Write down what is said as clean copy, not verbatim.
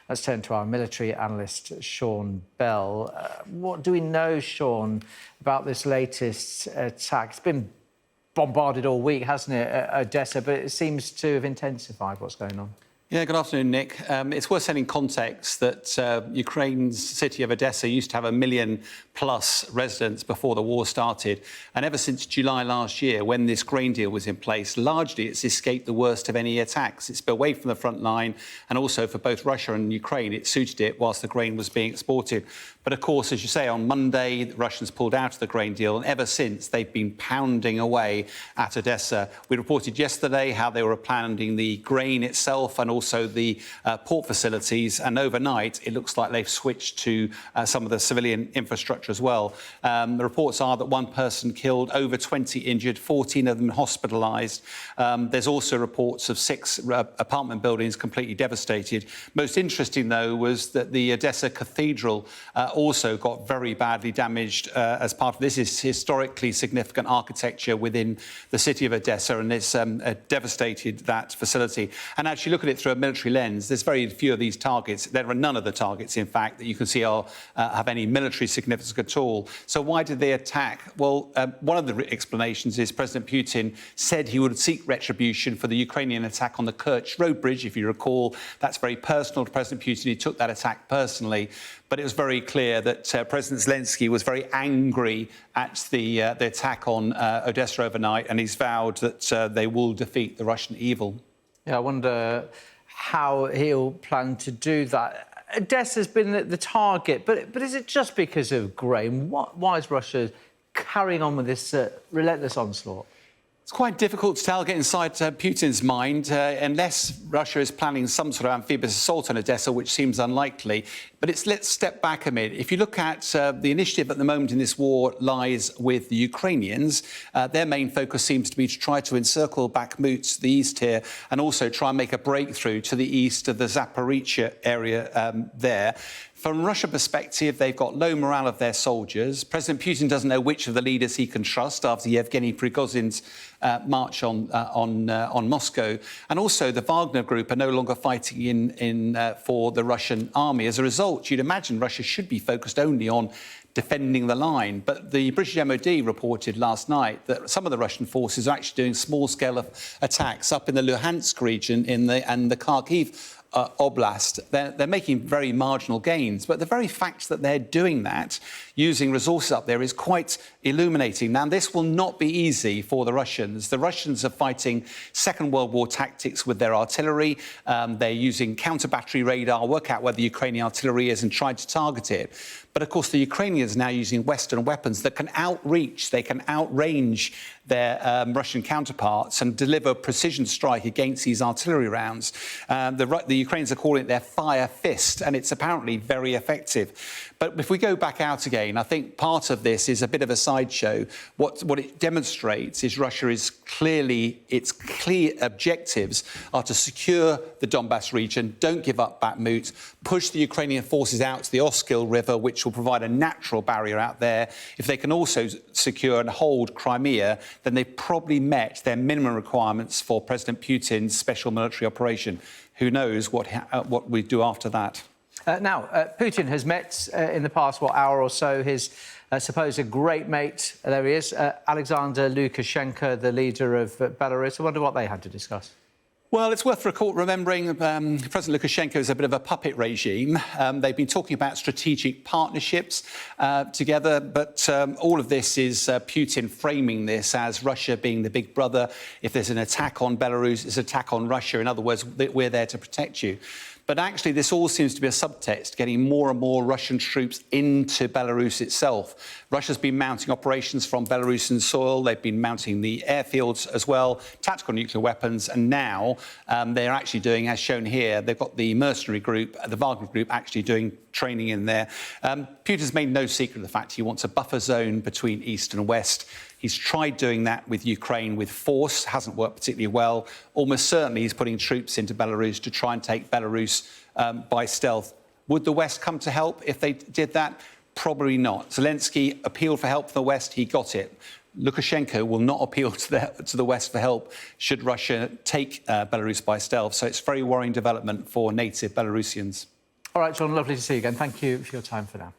Let's turn to our military analyst, Sean Bell. What do we know, Sean, about this latest attack? It's been bombarded all week, hasn't it, at Odesa, but it seems to have intensified. What's going on? Yeah, good afternoon, Nick. It's worth setting context that Ukraine's city of Odesa used to have 1 million+ residents before the war started. And ever since July last year, when this grain deal was in place, largely it's escaped the worst of any attacks. It's been away from the front line, and also for both Russia and Ukraine, it suited it whilst the grain was being exported. But of course, as you say, on Monday, the Russians pulled out of the grain deal, and ever since, they've been pounding away at Odesa. We reported yesterday how they were pounding the grain itself and also the port facilities, and overnight it looks like they've switched to some of the civilian infrastructure as well. The reports are that 1 person killed, over 20 injured, 14 of them hospitalised. There's also reports of 6 apartment buildings completely devastated. Most interesting, though, was that the Odesa Cathedral also got very badly damaged as part of this. Is historically significant architecture within the city of Odesa, and it's devastated that facility. And actually, look at it through a military lens, there's very few of these targets. There are none of the targets, in fact, that you can see have any military significance at all. So why did they attack? Well, one of the explanations is President Putin said he would seek retribution for the Ukrainian attack on the Kerch Road Bridge. If you recall, that's very personal to President Putin. He took that attack personally. But it was very clear that President Zelensky was very angry at the attack on Odesa overnight, and he's vowed that they will defeat the Russian evil. Yeah, I wonder how he'll plan to do that. Odessa's been the target, but is it just because of grain? Why is Russia carrying on with this relentless onslaught? It's quite difficult to tell, get inside Putin's mind, unless Russia is planning some sort of amphibious assault on Odesa, which seems unlikely. But let's step back a minute. If you look at the initiative at the moment in this war lies with the Ukrainians, their main focus seems to be to try to encircle Bakhmut, the east here, and also try and make a breakthrough to the east of the Zaporizhzhia area there. From a Russia perspective, they've got low morale of their soldiers. President Putin doesn't know which of the leaders he can trust after Yevgeny Prigozhin's march on Moscow. And also, the Wagner Group are no longer fighting for the Russian army. As a result, you'd imagine Russia should be focused only on defending the line. But the British MOD reported last night that some of the Russian forces are actually doing small-scale attacks up in the Luhansk region and the Kharkiv Oblast. They're making very marginal gains, but the very fact that they're doing that, using resources up there, is quite illuminating. Now, this will not be easy for the Russians. The Russians are fighting Second World War tactics with their artillery. They're using counter-battery radar, work out where the Ukrainian artillery is and try to target it. But, of course, the Ukrainians are now using Western weapons that can outreach, they can outrange their Russian counterparts and deliver precision strike against these artillery rounds. The Ukrainians are calling it their fire fist, and it's apparently very effective. But if we go back out again, I think part of this is a bit of a sideshow. What it demonstrates is Russia is its clear objectives are to secure the Donbass region, don't give up Bakhmut, push the Ukrainian forces out to the Oskil River, which will provide a natural barrier out there. If they can also secure and hold Crimea, then they've probably met their minimum requirements for President Putin's special military operation. Who knows what we do after that? Now, Putin has met in the past, hour or so, his supposed great mate, there he is, Alexander Lukashenko, the leader of Belarus. I wonder what they had to discuss. Well, it's worth remembering President Lukashenko is a bit of a puppet regime. They've been talking about strategic partnerships together, but all of this is Putin framing this as Russia being the big brother. If there's an attack on Belarus, it's an attack on Russia. In other words, we're there to protect you. But actually, this all seems to be a subtext, getting more and more Russian troops into Belarus itself. Russia's been mounting operations from Belarusian soil. They've been mounting the airfields as well, tactical nuclear weapons. And now they're actually doing, as shown here, they've got the mercenary group, the Wagner Group, actually doing training in there. Putin's made no secret of the fact he wants a buffer zone between East and West. He's tried doing that with Ukraine with force, hasn't worked particularly well. Almost certainly he's putting troops into Belarus to try and take Belarus by stealth. Would the West come to help if they did that? Probably not. Zelensky appealed for help from the West, he got it. Lukashenko will not appeal to the West for help should Russia take Belarus by stealth. So it's a very worrying development for native Belarusians. All right, Sean, lovely to see you again. Thank you for your time for now.